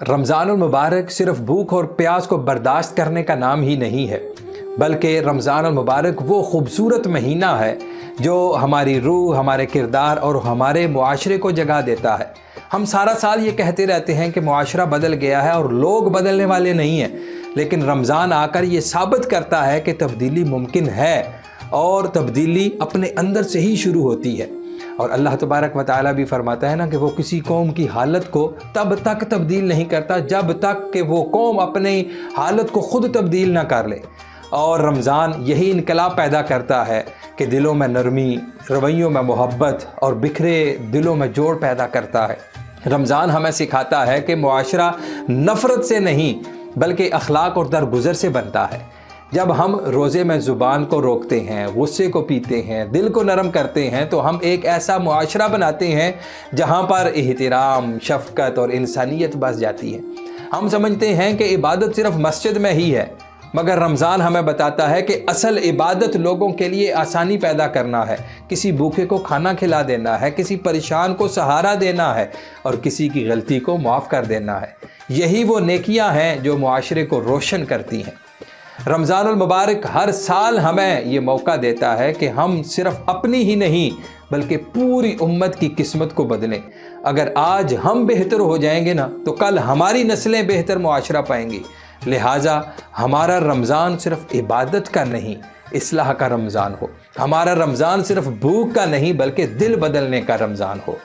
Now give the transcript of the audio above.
رمضان المبارک صرف بھوک اور پیاس کو برداشت کرنے کا نام ہی نہیں ہے، بلکہ رمضان المبارک وہ خوبصورت مہینہ ہے جو ہماری روح، ہمارے کردار اور ہمارے معاشرے کو جگا دیتا ہے۔ ہم سارا سال یہ کہتے رہتے ہیں کہ معاشرہ بدل گیا ہے اور لوگ بدلنے والے نہیں ہیں، لیکن رمضان آ کر یہ ثابت کرتا ہے کہ تبدیلی ممکن ہے اور تبدیلی اپنے اندر سے ہی شروع ہوتی ہے۔ اور اللہ تبارک و تعالیٰ بھی فرماتا ہے نا کہ وہ کسی قوم کی حالت کو تب تک تبدیل نہیں کرتا جب تک کہ وہ قوم اپنی حالت کو خود تبدیل نہ کر لے۔ اور رمضان یہی انقلاب پیدا کرتا ہے کہ دلوں میں نرمی، رویوں میں محبت اور بکھرے دلوں میں جوڑ پیدا کرتا ہے۔ رمضان ہمیں سکھاتا ہے کہ معاشرہ نفرت سے نہیں بلکہ اخلاق اور درگزر سے بنتا ہے۔ جب ہم روزے میں زبان کو روکتے ہیں، غصے کو پیتے ہیں، دل کو نرم کرتے ہیں تو ہم ایک ایسا معاشرہ بناتے ہیں جہاں پر احترام، شفقت اور انسانیت بس جاتی ہے۔ ہم سمجھتے ہیں کہ عبادت صرف مسجد میں ہی ہے، مگر رمضان ہمیں بتاتا ہے کہ اصل عبادت لوگوں کے لیے آسانی پیدا کرنا ہے، کسی بھوکے کو کھانا کھلا دینا ہے، کسی پریشان کو سہارا دینا ہے اور کسی کی غلطی کو معاف کر دینا ہے۔ یہی وہ نیکیاں ہیں جو معاشرے کو روشن کرتی ہیں۔ رمضان المبارک ہر سال ہمیں یہ موقع دیتا ہے کہ ہم صرف اپنی ہی نہیں بلکہ پوری امت کی قسمت کو بدلیں۔ اگر آج ہم بہتر ہو جائیں گے نا تو کل ہماری نسلیں بہتر معاشرہ پائیں گی۔ لہٰذا ہمارا رمضان صرف عبادت کا نہیں، اصلاح کا رمضان ہو۔ ہمارا رمضان صرف بھوک کا نہیں بلکہ دل بدلنے کا رمضان ہو۔